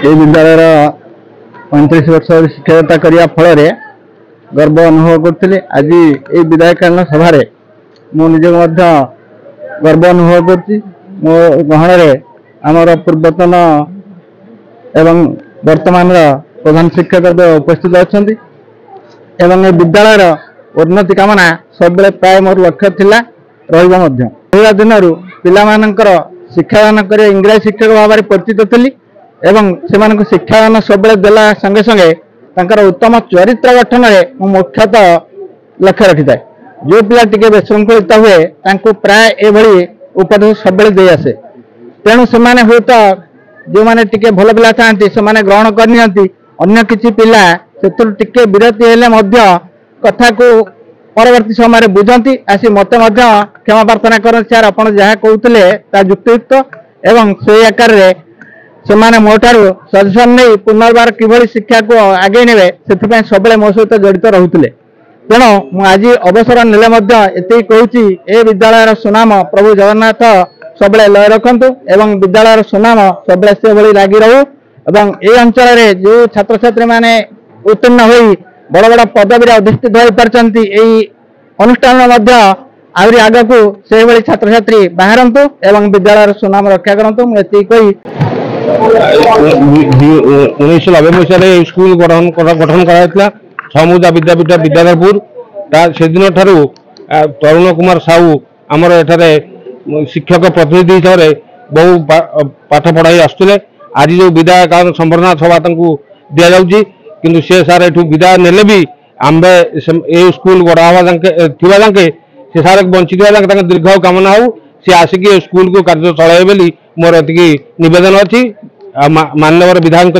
ये विद्यालय 35 वर्ष शिक्षकता करने फल गर्व अनुभव करुँ। आज ये विधायकालीन सभार मुझे गर्व अनुभव कर मो गहन आमर पूर्वतन एवं वर्तमान प्रधान शिक्षक उपस्थित अच्छा एवं ये विद्यालय उन्नति कामना सब प्राय मोर लक्ष्य थिला रहा दिन पिलामानंकर शिक्षादान कर इंग्राजी शिक्षक भाव में परिचित थी एवं से शिक्षादान सब देला संगे संगे तांकर उत्तम चरित्र गठन में मुख्यतः लक्ष्य रखी था। जो पिला टिके विशृंखलित हुए तांको प्राय एभली उपदेश सब दे आसे। तेणु से हूँ तो जो मैंने टिके भल पिला चाहती से ग्रहण करनी अन्य किसी पिला से टिके विरति हेले कथा को परवर्ती समय बुझती आसी मत क्षमा प्रार्थना कर सर आप जहाँ कहते युक्तियुक्त एवं से आकार से मोठार सजेसन नहीं पुनर्बार किभली शिक्षा को आगे ने सब मो सहित जड़ित रोते। तेणु मुझे अवसर नेले ये कहूँ ए विद्यालय सुनाम प्रभु जगन्नाथ सब लय रखु एवं विद्यालय सुनाम सब से भली लगी रहू एवं ये अंचल जो छात्र छात्री मैंने उत्तीर्ण हो बड़ बड़ पदवी अधिष्ठित हो पार्टी अनुष्ठान आहरी आग को से भली छात्र छात्री बाहरतु एवं विद्यालय सुनाम रक्षा करूँ। मुझे कही 1990 मसीह स्कूल गठन कराइला छमुदा विद्यापीठ विद्याधरपुर से दिन ठारू तरुण कुमार साहू आमर एठारे शिक्षक प्रतिनिधि हिसाब से बहु पाठ पढ़ाई आसुले। आज जो विदाय संबर्धना सभा दि जाऊँगी किंतु से सार एठू विदाय नेले भी आम्बे ए स्कूल गढ़ा जाके से सार बंचित जाके दीर्घ कामना हो सी आसिक स्कूल को कार्य चलाए बोली मोर एति निवेदन अच्छी माननीय विधायक